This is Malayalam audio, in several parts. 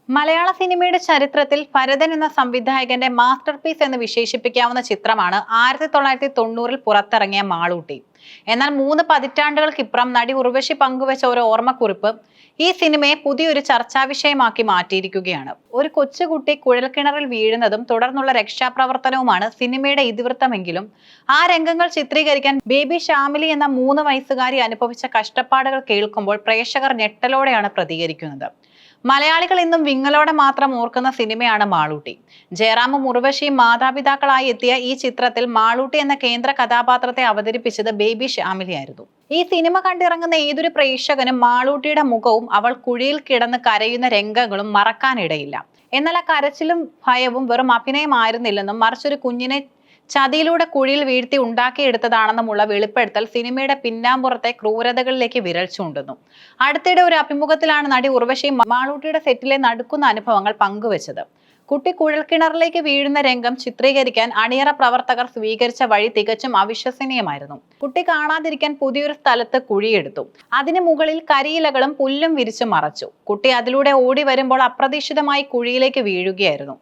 മലയാള സിനിമയുടെ ചരിത്രത്തിൽ ഭരതൻ എന്ന സംവിധായകന്റെ മാസ്റ്റർ പീസ് എന്ന് വിശേഷിപ്പിക്കാവുന്ന ചിത്രമാണ് 1990-ൽ പുറത്തിറങ്ങിയ മാളൂട്ടി. എന്നാൽ 3 പതിറ്റാണ്ടുകൾക്കിപ്പുറം നടി ഉർവശി പങ്കുവച്ച ഒരു ഓർമ്മക്കുറിപ്പ് ഈ സിനിമയെ പുതിയൊരു ചർച്ചാ വിഷയമാക്കി മാറ്റിയിരിക്കുകയാണ്. ഒരു കൊച്ചുകുട്ടി കുഴൽക്കിണറിൽ വീഴുന്നതും തുടർന്നുള്ള രക്ഷാപ്രവർത്തനവുമാണ് സിനിമയുടെ ഇതിവൃത്തമെങ്കിലും ആ രംഗങ്ങൾ ചിത്രീകരിക്കാൻ ബേബി ഷാമിലി എന്ന 3 വയസ്സുകാരി അനുഭവിച്ച കഷ്ടപ്പാടുകൾ കേൾക്കുമ്പോൾ പ്രേക്ഷകർ ഞെട്ടലോടെയാണ് പ്രതികരിക്കുന്നത്. മലയാളികൾ ഇന്നും വിങ്ങലോടെ മാത്രം ഓർക്കുന്ന സിനിമയാണ് മാളൂട്ടി. ജയറാമും ഉർവശിയും മാതാപിതാക്കളായി എത്തിയ ഈ ചിത്രത്തിൽ മാളൂട്ടി എന്ന കേന്ദ്ര കഥാപാത്രത്തെ അവതരിപ്പിച്ചത് ബേബി ഷാമിലിയായിരുന്നു. ഈ സിനിമ കണ്ടിറങ്ങുന്ന ഏതൊരു പ്രേക്ഷകനും മാളൂട്ടിയുടെ മുഖവും അവൾ കുഴിയിൽ കിടന്ന് കരയുന്ന രംഗങ്ങളും മറക്കാനിടയില്ല. എന്നാൽ ആ കരച്ചിലും ഭയവും വെറും അഭിനയമായിരുന്നില്ലെന്നും മറിച്ചൊരു കുഞ്ഞിനെ ചതിയിലൂടെ കുഴിയിൽ വീഴ്ത്തി ഉണ്ടാക്കിയെടുത്തതാണെന്നുമുള്ള വെളിപ്പെടുത്തൽ സിനിമയുടെ പിന്നാമ്പുറത്തെ ക്രൂരതകളിലേക്ക് വിരൽ ചൂണ്ടുന്നു. അടുത്തിടെ ഒരു അഭിമുഖത്തിലാണ് നടി ഉർവശി മാളൂട്ടിയുടെ സെറ്റിലെ നടുക്കുന്ന അനുഭവങ്ങൾ പങ്കുവച്ചത്. കുട്ടി കുഴൽക്കിണറിലേക്ക് വീഴുന്ന രംഗം ചിത്രീകരിക്കാൻ അണിയറ പ്രവർത്തകർ സ്വീകരിച്ച വഴി തികച്ചും അവിശ്വസനീയമായിരുന്നു. കുട്ടി കാണാതിരിക്കാൻ പുതിയൊരു സ്ഥലത്ത് കുഴിയെടുത്തു. അതിന് മുകളിൽ കരിയിലകളും പുല്ലും വിരിച്ചു മറച്ചു. കുട്ടി അതിലൂടെ ഓടി വരുമ്പോൾ അപ്രതീക്ഷിതമായി കുഴിയിലേക്ക് വീഴുകയായിരുന്നു.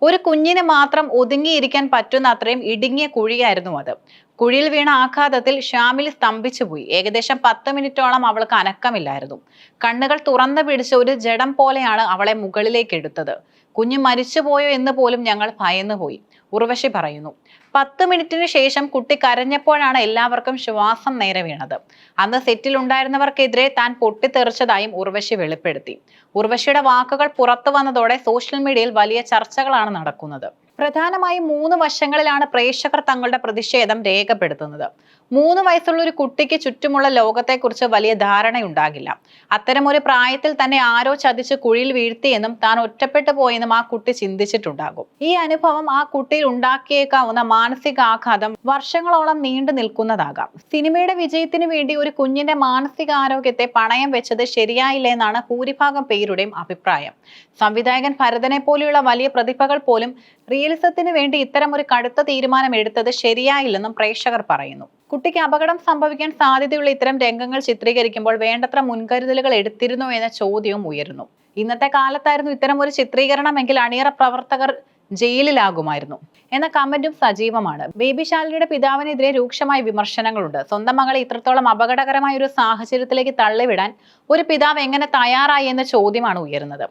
ഒരു കുഞ്ഞിന് മാത്രം ഒതുങ്ങിയിരിക്കാൻ പറ്റുന്ന അത്രയും ഇടുങ്ങിയ കുഴിയായിരുന്നു അത്. കുഴിയിൽ വീണ ആഘാതത്തിൽ ഷാമിലി സ്തംഭിച്ചുപോയി. ഏകദേശം 10 മിനിറ്റോളം അവൾക്ക് അനക്കമില്ലായിരുന്നു. കണ്ണുകൾ തുറന്നു പിടിച്ച ഒരു ജഡം പോലെയാണ് അവളെ മുകളിലേക്ക് എടുത്തത്. കുഞ്ഞ് മരിച്ചുപോയോ എന്ന് പോലും ഞങ്ങൾ ഭയന്നുപോയി, ഉർവശി പറയുന്നു. 10 മിനിറ്റിന് ശേഷം കുട്ടി കരഞ്ഞപ്പോഴാണ് എല്ലാവർക്കും ശ്വാസം നേരെ വീണത്. അന്ന് സെറ്റിൽ ഉണ്ടായിരുന്നവർക്കെതിരെ താൻ പൊട്ടിത്തെറിച്ചതായും ഉർവശി വെളിപ്പെടുത്തി. ഉർവശിയുടെ വാക്കുകൾ പുറത്തു വന്നതോടെ സോഷ്യൽ മീഡിയയിൽ വലിയ ചർച്ചകളാണ് നടക്കുന്നത്. പ്രധാനമായും 3 വശങ്ങളിലാണ് പ്രേക്ഷകർ തങ്ങളുടെ പ്രതിഷേധം രേഖപ്പെടുത്തുന്നത്. 3 വയസ്സുള്ള ഒരു കുട്ടിക്ക് ചുറ്റുമുള്ള ലോകത്തെക്കുറിച്ച് വലിയ ധാരണയുണ്ടാകില്ല. അത്തരമൊരു പ്രായത്തിൽ തന്നെ ആരോ ചതിച്ച് കുഴിയിൽ വീഴ്ത്തിയെന്നും താൻ ഒറ്റപ്പെട്ടു പോയെന്നും ആ കുട്ടി ചിന്തിച്ചിട്ടുണ്ടാകും. ഈ അനുഭവം ആ കുട്ടിയിൽ ഉണ്ടാക്കിയേക്കാവുന്ന മാനസികാഘാതം വർഷങ്ങളോളം നീണ്ടു നിൽക്കുന്നതാകാം. സിനിമയുടെ വിജയത്തിന് വേണ്ടി ഒരു കുഞ്ഞിന്റെ മാനസികാരോഗ്യത്തെ പണയം വെച്ചത് ശരിയായില്ല എന്നാണ് ഭൂരിഭാഗം പേരുടെയും അഭിപ്രായം. സംവിധായകൻ ഭരതനെ പോലെയുള്ള വലിയ പ്രതിഭകൾ പോലും റിയലിസത്തിന് വേണ്ടി ഇത്തരം ഒരു കടുത്ത തീരുമാനം എടുത്തത് ശരിയായില്ലെന്നും പ്രേക്ഷകർ പറയുന്നു. കുട്ടിക്ക് അപകടം സംഭവിക്കാൻ സാധ്യതയുള്ള ഇത്തരം രംഗങ്ങൾ ചിത്രീകരിക്കുമ്പോൾ വേണ്ടത്ര മുൻകരുതലുകൾ എടുത്തിരുന്നോ എന്ന ചോദ്യവും ഉയരുന്നു. ഇന്നത്തെ കാലത്തായിരുന്നു ഇത്തരം ഒരു ചിത്രീകരണമെങ്കിൽ അണിയറ പ്രവർത്തകർ ജയിലിലാകുമായിരുന്നു എന്ന കമന്റും സജീവമാണ്. ബേബി ഷാലിനിയുടെ പിതാവിനെതിരെ രൂക്ഷമായ വിമർശനങ്ങളുണ്ട്. സ്വന്തം മകളെ ഇത്രത്തോളം അപകടകരമായ ഒരു സാഹചര്യത്തിലേക്ക് തള്ളിവിടാൻ ഒരു പിതാവ് എങ്ങനെ തയ്യാറായി എന്ന ചോദ്യമാണ് ഉയരുന്നത്.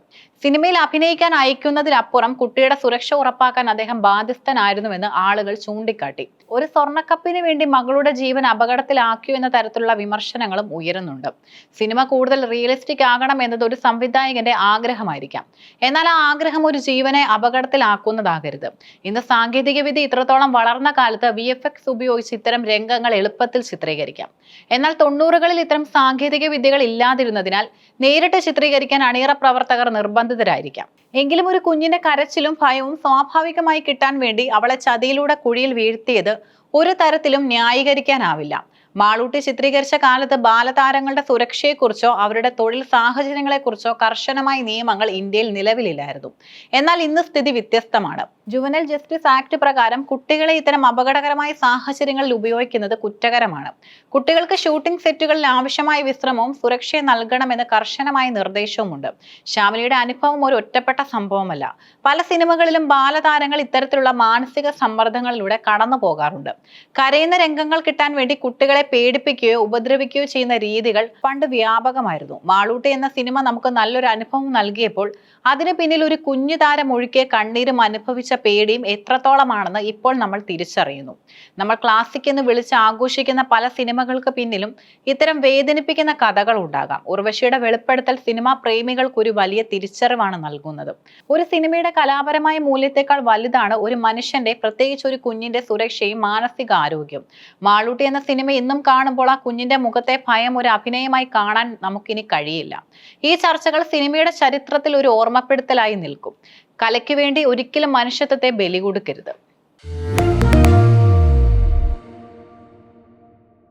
സിനിമയിൽ അഭിനയിക്കാൻ അയക്കുന്നതിലപ്പുറം കുട്ടിയുടെ സുരക്ഷ ഉറപ്പാക്കാൻ അദ്ദേഹം ബാധ്യസ്ഥനായിരുന്നുവെന്ന് ആളുകൾ ചൂണ്ടിക്കാട്ടി. ഒരു സ്വർണ്ണക്കപ്പിന് വേണ്ടി മകളുടെ ജീവൻ അപകടത്തിലാക്കിയോ എന്ന തരത്തിലുള്ള വിമർശനങ്ങളും ഉയരുന്നുണ്ട്. സിനിമ കൂടുതൽ റിയലിസ്റ്റിക് ആകണം എന്നത് ഒരു സംവിധായകന്റെ ആഗ്രഹമായിരിക്കാം. എന്നാൽ ആ ആഗ്രഹം ഒരു ജീവനെ അപകടത്തിലാക്കുന്നതാകരുത്. ഇന്ന് സാങ്കേതികവിദ്യ ഇത്രത്തോളം വളർന്ന കാലത്ത് VFX ഉപയോഗിച്ച് ഇത്തരം രംഗങ്ങൾ എളുപ്പത്തിൽ ചിത്രീകരിക്കാം. എന്നാൽ 90കളിൽ ഇത്തരം സാങ്കേതിക വിദ്യകൾ ഇല്ലാതിരുന്നതിനാൽ നേരിട്ട് ചിത്രീകരിക്കാൻ അണിയറ പ്രവർത്തകർ നിർബന്ധിതരായിരിക്കാം. എങ്കിലും ഒരു കുഞ്ഞിന്റെ കരച്ചിലും ഭയവും സ്വാഭാവികമായി കിട്ടാൻ വേണ്ടി അവളെ ചതിയിലൂടെ കുഴിയിൽ വീഴ്ത്തിയത് ഒരു തരത്തിലും ന്യായീകരിക്കാനാവില്ല. മാളൂട്ടി ചിത്രീകരിച്ച കാലത്ത് ബാലതാരങ്ങളുടെ സുരക്ഷയെക്കുറിച്ചോ അവരുടെ തൊഴിൽ സാഹചര്യങ്ങളെക്കുറിച്ചോ കർശനമായ നിയമങ്ങൾ ഇന്ത്യയിൽ നിലവിലില്ലായിരുന്നു. എന്നാൽ ഇന്ന് സ്ഥിതി വ്യത്യസ്തമാണ്. ജുവനൈൽ ജസ്റ്റിസ് ആക്ട് പ്രകാരം കുട്ടികളെ ഇത്തരം അപകടകരമായ സാഹചര്യങ്ങളിൽ ഉപയോഗിക്കുന്നത് കുറ്റകരമാണ്. കുട്ടികൾക്ക് ഷൂട്ടിംഗ് സെറ്റുകളിൽ ആവശ്യമായ വിശ്രമവും സുരക്ഷയും നൽകണമെന്ന് കർശനമായ നിർദ്ദേശവുമുണ്ട്. ഷാമിലിയുടെ അനുഭവം ഒരു ഒറ്റപ്പെട്ട സംഭവമല്ല. പല സിനിമകളിലും ബാലതാരങ്ങൾ ഇത്തരത്തിലുള്ള മാനസിക സമ്മർദ്ദങ്ങളിലൂടെ കടന്നു പോകാറുണ്ട്. കരയുന്ന രംഗങ്ങൾ കിട്ടാൻ വേണ്ടി കുട്ടികളെ പേടിപ്പിക്കുകയോ ഉപദ്രവിക്കുകയോ ചെയ്യുന്ന രീതികൾ പണ്ട് വ്യാപകമായിരുന്നു. മാളൂട്ടി എന്ന സിനിമ നമുക്ക് നല്ലൊരു അനുഭവം നൽകിയപ്പോൾ അതിന് പിന്നിൽ ഒരു കുഞ്ഞു താരം ഒഴുക്കിയ കണ്ണീരും അനുഭവിച്ച പേടിയും എത്രത്തോളമാണെന്ന് ഇപ്പോൾ നമ്മൾ തിരിച്ചറിയുന്നു. നമ്മൾ ക്ലാസിക് എന്ന് വിളിച്ച് ആഘോഷിക്കുന്ന പല സിനിമകൾക്ക് പിന്നിലും ഇത്തരം വേദനിപ്പിക്കുന്ന കഥകൾ ഉണ്ടാകാം. ഉർവശിയുടെ വെളിപ്പെടുത്തൽ സിനിമാ പ്രേമികൾക്ക് ഒരു വലിയ തിരിച്ചറിവാണ് നൽകുന്നത്. ഒരു സിനിമയുടെ കലാപരമായ മൂല്യത്തെക്കാൾ വലുതാണ് ഒരു മനുഷ്യന്റെ, പ്രത്യേകിച്ച് ഒരു കുഞ്ഞിന്റെ സുരക്ഷയും മാനസിക ആരോഗ്യവും. മാളൂട്ടി എന്ന സിനിമ ഇന്നും കാണുമ്പോൾ ആ കുഞ്ഞിന്റെ മുഖത്തെ ഭയം ഒരു അഭിനയമായി കാണാൻ നമുക്കിനി കഴിയില്ല. ഈ ചർച്ചകൾ സിനിമയുടെ ചരിത്രത്തിൽ ഒരു ഓർമ്മപ്പെടുത്തലായി നിൽക്കും. കലയ്ക്ക് വേണ്ടി ഒരിക്കലും മനുഷ്യത്വത്തെ ബലി കൊടുക്കരുത്.